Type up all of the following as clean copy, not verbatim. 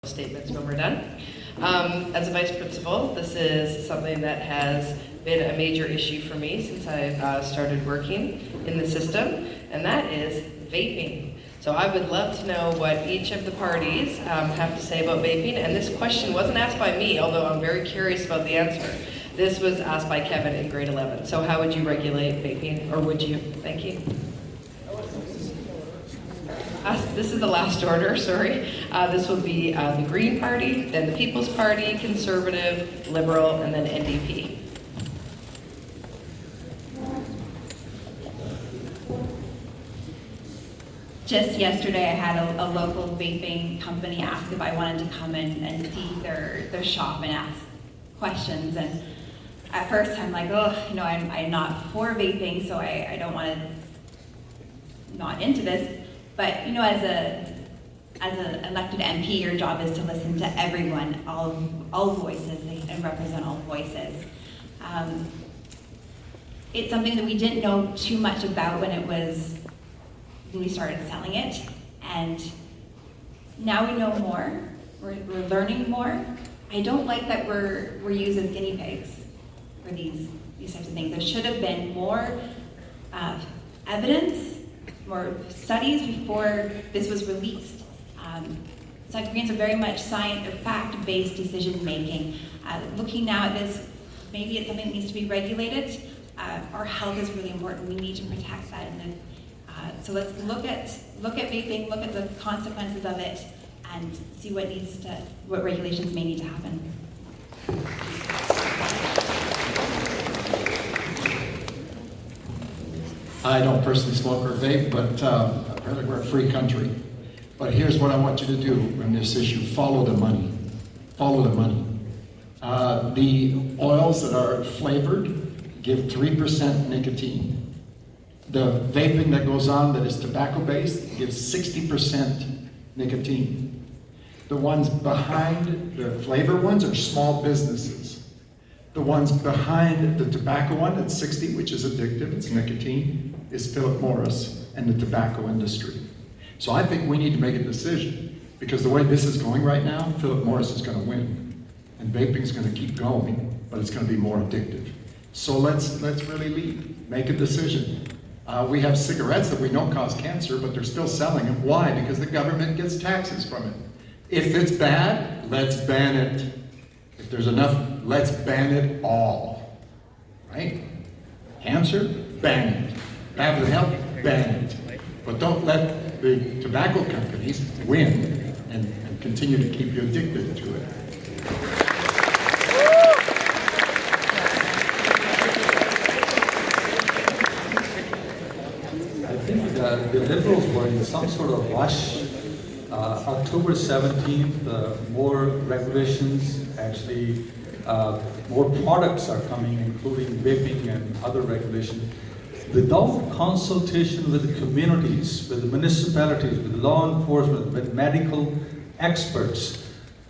Statements when we're done. As a vice principal, this is something that has been a major issue for me since I've started working in the system, and that is vaping. So I would love to know what each of the parties have to say about vaping, and this question wasn't asked by me, although I'm very curious about the answer. This was asked by Kevin in grade 11. So how would you regulate vaping, or would you? Thank you. This is the last order, sorry. This will be the Green Party, then the People's Party, Conservative, Liberal, and then NDP. Just yesterday I had a local vaping company ask if I wanted to come in and see their shop and ask questions. And at first I'm like, oh, I'm not for vaping, so I don't want to not into this. But as an elected MP, your job is to listen to everyone, all voices, and represent all voices. It's something that we didn't know too much about when we started selling it, and now we know more. We're learning more. I don't like that we're used as guinea pigs for these types of things. There should have been more evidence, more studies before this was released. Psych Greens are very much fact-based decision making. Looking now at this, maybe it's something that needs to be regulated. Our health is really important. We need to protect that. So let's look at vaping, look at the consequences of it, and see what regulations may need to happen. I don't personally smoke or vape, but apparently we're a free country. But here's what I want you to do on this issue. Follow the money. Follow the money. The oils that are flavored give 3% nicotine. The vaping that goes on that is tobacco-based gives 60% nicotine. The ones behind the flavor ones are small businesses. The ones behind the tobacco one at 60, which is addictive, it's nicotine, is Philip Morris and the tobacco industry. So I think we need to make a decision, because the way this is going right now, Philip Morris is going to win, and vaping is going to keep going, but it's going to be more addictive. So let's really lead, make a decision. We have cigarettes that we know cause cancer, but they're still selling them. Why? Because the government gets taxes from it. If it's bad, let's ban it. If there's enough, let's ban it all. Right? Cancer? Ban it. Bad for health? Ban it. But don't let the tobacco companies win and continue to keep you addicted to it. The Liberals were in some sort of rush. October 17th, more regulations, actually more products are coming, including vaping and other regulations. Without consultation with the communities, with the municipalities, with law enforcement, with medical experts,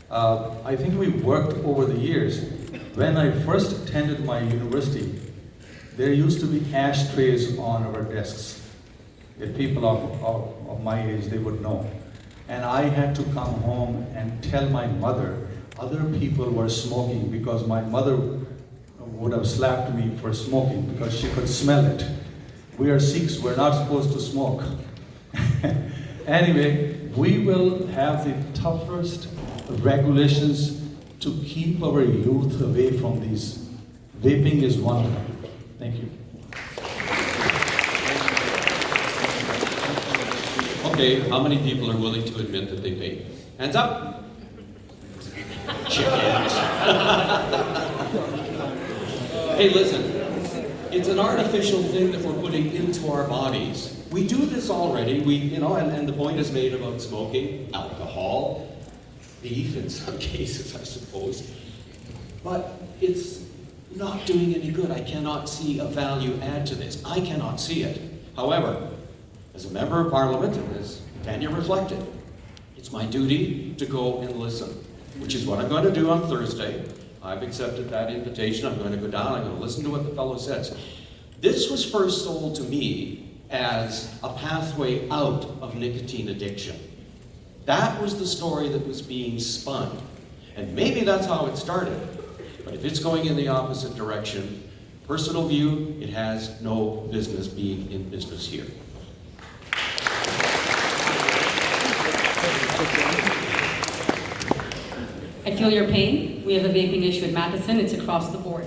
I think we worked over the years. When I first attended my university, there used to be ashtrays on our desks. If people of my age, they would know. And I had to come home and tell my mother other people were smoking, because my mother would have slapped me for smoking because she could smell it. We are Sikhs, we're not supposed to smoke. Anyway, we will have the toughest regulations to keep our youth away from these. Vaping is one of them. Thank you. Okay, how many people are willing to admit that they vape? Hands up! Chickens! Hey, listen, it's an artificial thing that we're putting into our bodies. We do this already, and the point is made about smoking, alcohol, beef in some cases, I suppose. But it's not doing any good. I cannot see a value add to this. I cannot see it. However, as a member of Parliament, and as Tanya reflected, it's my duty to go and listen, which is what I'm going to do on Thursday. I've accepted that invitation. I'm going to go down, I'm going to listen to what the fellow says. This was first sold to me as a pathway out of nicotine addiction. That was the story that was being spun. And maybe that's how it started. But if it's going in the opposite direction, personal view, it has no business being in business here. I feel your pain. We have a vaping issue in Matheson. It's across the board.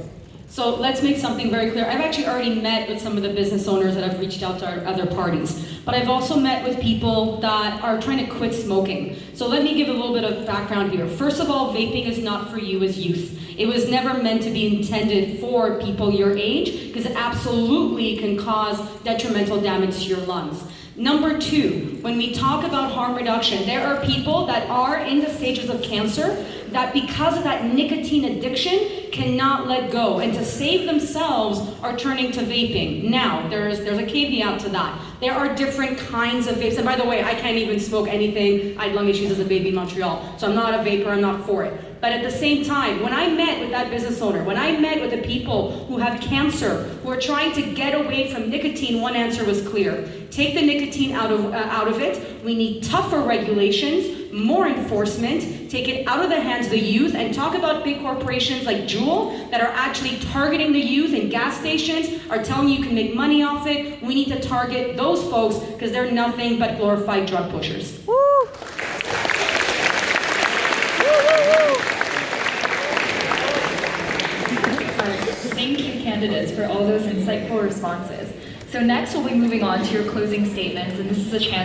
So let's make something very clear. I've actually already met with some of the business owners that have reached out to our other parties, but I've also met with people that are trying to quit smoking. So let me give a little bit of background here. First of all, vaping is not for you as youth. It was never meant to be intended for people your age, because it absolutely can cause detrimental damage to your lungs. Number two, when we talk about harm reduction, there are people that are in the stages of cancer that because of that nicotine addiction cannot let go, and to save themselves are turning to vaping. Now, there's a caveat to that. There are different kinds of vapes, and by the way, I can't even smoke anything. I had lung issues as a baby in Montreal, so I'm not a vapor, I'm not for it. But at the same time, when I met with that business owner, when I met with the people who have cancer, who are trying to get away from nicotine, one answer was clear. Take the nicotine out of it. We need tougher regulations, more enforcement, take it out of the hands of the youth, and talk about big corporations like Juul that are actually targeting the youth, and gas stations are telling you can make money off it. We need to target those folks because they're nothing but glorified drug pushers. Thank you, candidates, for all those insightful responses. So next we'll be moving on to your closing statements, and this is a chance